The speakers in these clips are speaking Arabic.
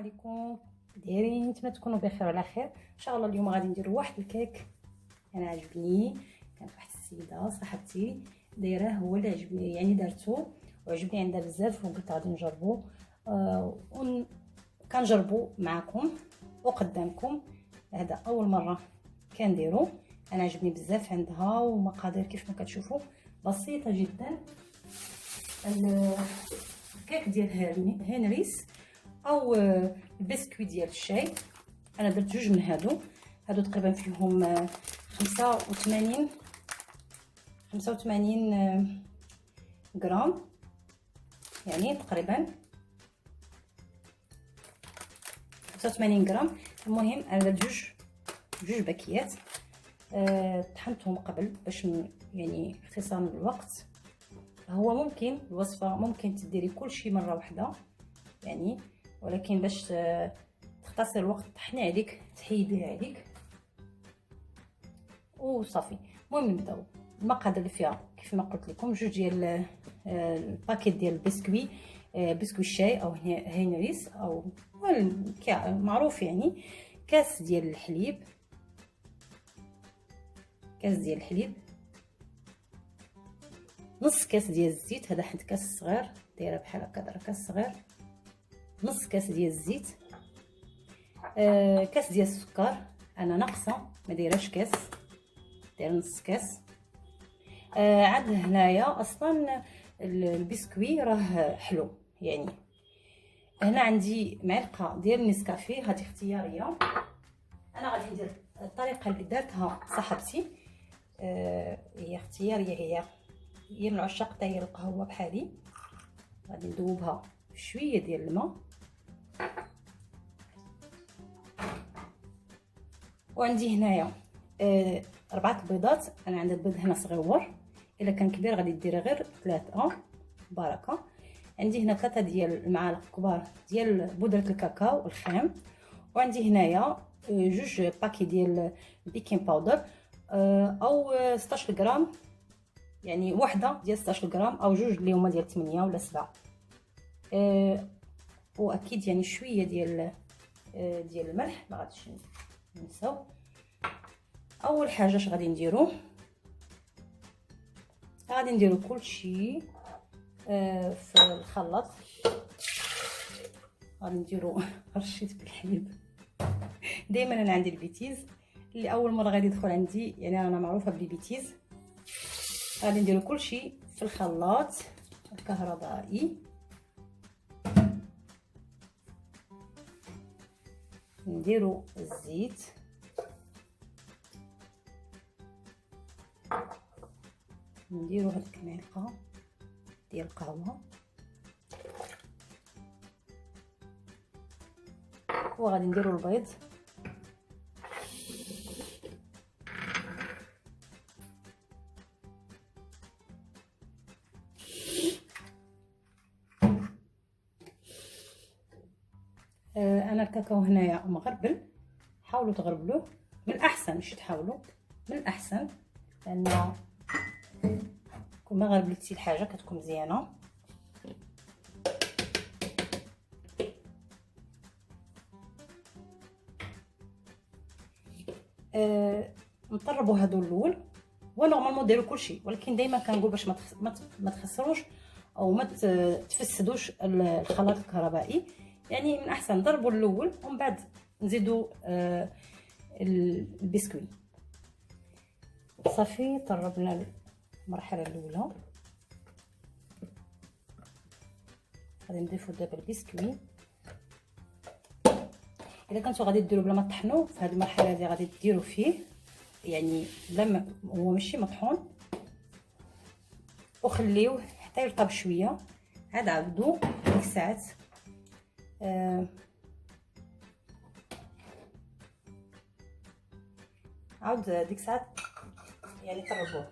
عليكم. دايرين؟ نتمنى تكونوا بخير وعلى خير ان شاء الله. اليوم غادي نديروا واحد الكيك انا عجبني، كانت واحد السيده صاحبتي دايراه، هو اللي عجبني يعني درتو وعجبني عندها بزاف وقلت غادي نجربو كنجربو معكم وقدامكم. هذا اول مره كنديرو، انا عجبني بزاف عندها، ومقادير كيف ما كتشوفوا بسيطه جدا. الكيك ديال هنريس او البسكوي ديال الشاي، انا درت جوج من هادو تقريبا فيهم 85 غرام، يعني تقريبا 85 غرام. المهم انا درت جوج باكيات، طحنتهم قبل باش يعني اختصار الوقت. هو ممكن الوصفه ممكن تديري كلشي مره واحده يعني، ولكن باش تختصر الوقت طحني عليك تحيديه عليك وصافي. المهم نبداو. المقادير اللي فيها كيف ما قلت لكم جوج ديال الباكيت ديال البسكوي، بسكوي الشاي او هينريس او معروف يعني. كاس ديال الحليب، نص كاس ديال الزيت، هذا حد كاس صغير دايره بحال هكا، دايره كاس صغير، نص كاس ديال الزيت، كاس ديال السكر، انا ناقصه ما دايراش كاس، دايره نص كاس. عاد هنايا اصلا البسكوي راه حلو يعني. هنا عندي معلقه ديال النسكافيه، هذه اختياريه، انا غادي ندير الطريقه اللي دارتها صاحبتي، هي اختياريه، هي من عشاق تاهي القهوه بحالي. غادي ندوبها بشويه ديال الماء، وعندي هنايا 4 البيضات، انا عندي البيض هنا صغيور، الا كان كبير غادي ديري غير 3 بركه. عندي هنا 3 ديال المعالق كبار ديال بودره الكاكاو الخام، وعندي هنايا جوج باكي ديال البيكين باودر، او 16 غرام، يعني وحده ديال 16 غرام او جوج اللي هما ديال 8 ولا 7. واكيد يعني شويه ديال الملح ما غاديش ننساو. اول حاجه اش غادي نديرو، غادي نديرو كلشي في الخلاط. غادي نديرو رشيت بالحليب، دائما انا عندي البيتيز اللي اول مره غادي يدخل عندي، يعني انا معروفه بالبيتيز. غادي نديرو كلشي في الخلاط الكهربائي، نديرو الزيت، نديرو هاد المعلقه ديال القهوه، وغادي نديرو البيض، انا الكاكاو هنايا مغربل، حاولوا تغربلوه من الاحسن، مش تحاولوا، من الاحسن، لان كون ما غربلتي الحاجه كتكون مزيانه. نطربوا هادو الاول، ونورمالمون ديروا كلشي، ولكن دائما كنقول باش ما تخسروش او ما تفسدوش الخلاط الكهربائي، يعني من احسن ضربوا الاول ومن بعد نزيدوا البسكوي. صافي طربنا المرحله الاولى، غادي نضيفوا دابا البسكوي. الا كنتو غادي ديروا بلا ما طحنوا في هذه المرحله هذه، غادي ديروا فيه يعني بلا هو ماشي مطحون، وخليوه حتى يرطب شويه، عاد عاودوا ديك الساعات عاود ديك الساعات يعني طربوه.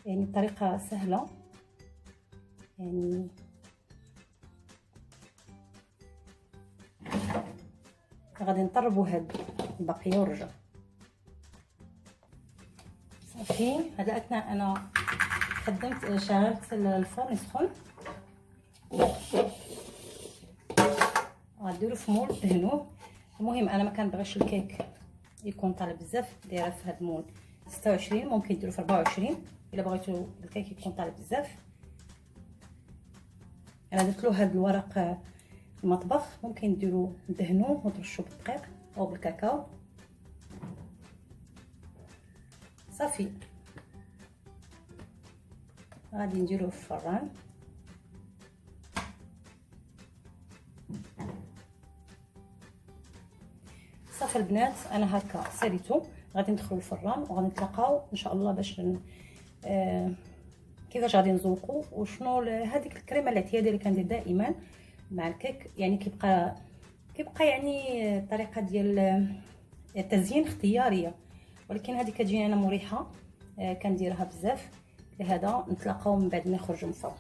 يعني الطريقه سهله يعني. غادي نطربوا هاد الباقيه ونرجع. صافي هاد الاثناء انا خدمت شغلت الفرن يسخن. غديروا في مول دهنوه. المهم انا ما كنبغيش الكيك يكون طالع بزاف، دايره في هاد المول 26، ممكن ديروا في 24 الا بغيتوا الكيك يكون طالع بزاف. انا درت له هاد الورق المطبخ، ممكن ديروا دهنوه وترشوا بالدقيق او بالكاكاو. صافي غادي نديروه في الفران. صافي البنات انا هكا ساليتو، غادي ندخلوا الفران وغادي نتلاقاو ان شاء الله باش كيفاش غادي نذوقوا وشنو هذيك الكريمه الاعتياديه اللي كندير دائما مع الكيك. يعني كيبقى يعني الطريقه ديال التزيين اختياريه، ولكن هذه كتجيني انا مريحه، كنديرها بزاف. لهذا نتلاقاو من بعد ما نخرجوا من الفرن.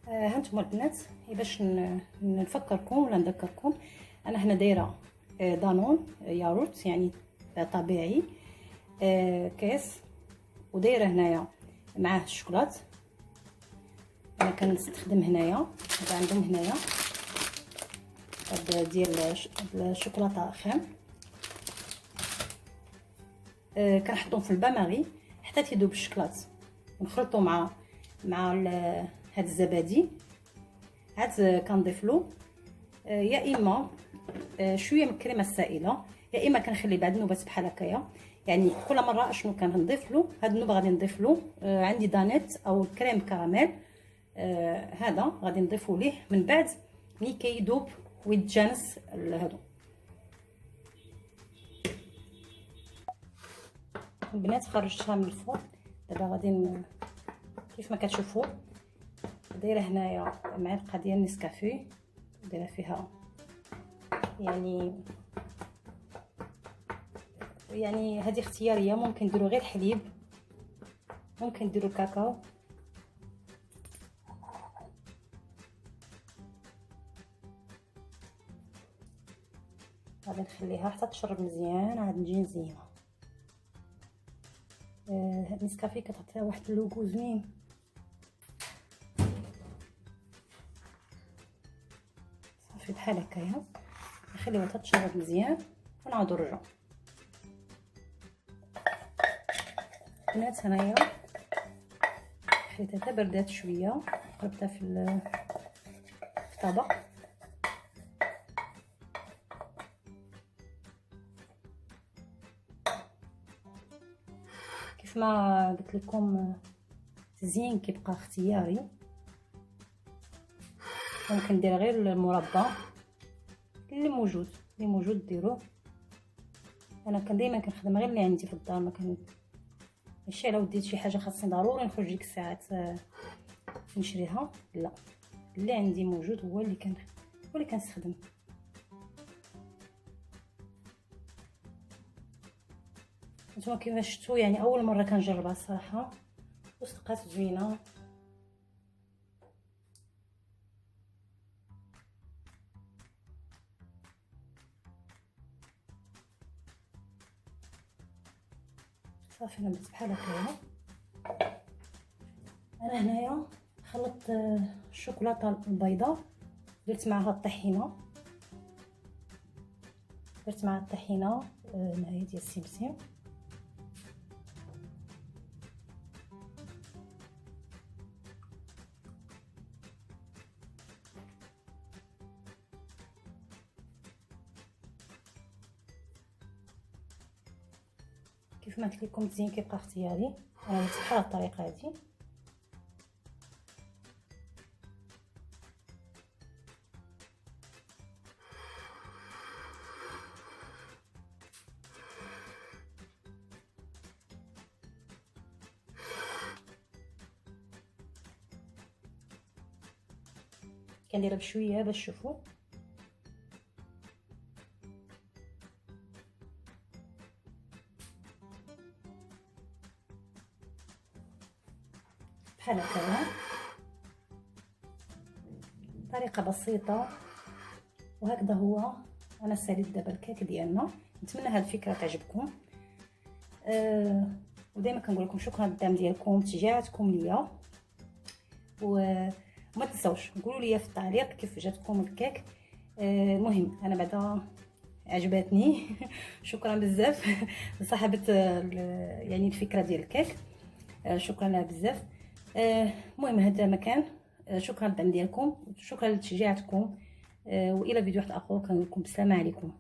هانتوما البنات باش نفكركم ولا نذكركم، انا هنا دايره دانون ياغورت يعني طبيعي كيس، ودايره هنايا معاه الشوكولات. انا كنستخدم هنايا هذا عندهم هنايا هاد ديال الشوكولاته خام، كنحطهم في البا ماغي حتى تيذوب الشكلاط، ونخلطو مع هاد الزبادي. عاد كنضيف له يا اما شويه من الكريمه السائله، يا اما كنخلي بعض النوبات بحال هكايا. يعني كل مره اشنو كنضيف له هاد النوبه غادي نضيف له عندي دانيت او كريم كراميل، هذا غادي نضيفو ليه من بعد ملي كيذوب ويتجانس هادو. البنات خرجتها من الفرن، دابا غادي كيف ما كتشوفوا دايره هنايا معلقه ديال نسكافيه، دايره فيها يعني هذه اختياريه، ممكن ديروا غير حليب، ممكن ديروا كاكاو. غادي نخليها حتى تشرب مزيان، عاد نجي نزينها. هاد النسكافيه كتعطيها واحد اللوغو زوين. صافي بحال هكايا نخليوها حتى تشرب مزيان ونعاودو نرجعو. البنات هنايا خليتها حتى بردات شويه، قلبتها في طبق. كيف ما قلت لكم التزيين كيبقى اختياري، ممكن ندير غير المربى اللي موجود ديروه. انا ديما كنخدم غير اللي عندي في الدار، ما كان ماشي على وديت شي حاجه خاصني ضروري نخرج ديك الساعات نشريها، لا اللي عندي موجود هو اللي كنستخدم. نتوما كيما شفتوا يعني اول مره كنجربها الصراحه وصدقات زوينه. صافي انا درت بحال هكايا. انا هنايا خلطت الشوكولاته البيضاء، درت معها الطحينه، درت معها الطحينه هنايا ديال السمسم، كيف ما قلت لكم التزيين كيبقى اختياري. انا درت بحال الطريقه هذه. كنديرها بشويه باش تشوفوا. بحال هكايا، طريقه بسيطه وهكذا هو انا ساليت دابا الكيك ديالنا. نتمنى هذه الفكره تعجبكم. ودائما كنقول لكم شكرا للدعم ديالكم، تشجيعاتكم ليا، وما تنساوش قولوا لي في التعليق كيف جاتكم الكيك. المهم انا بعدا عجبتني شكرا بزاف لصاحبه يعني الفكره ديال الكيك، شكرا لها بزاف. المهم هذا مكان، شكرا للدعم ديالكم، شكرا لتشجيعاتكم، والى فيديو واحد اخر كنقول لكم السلام عليكم.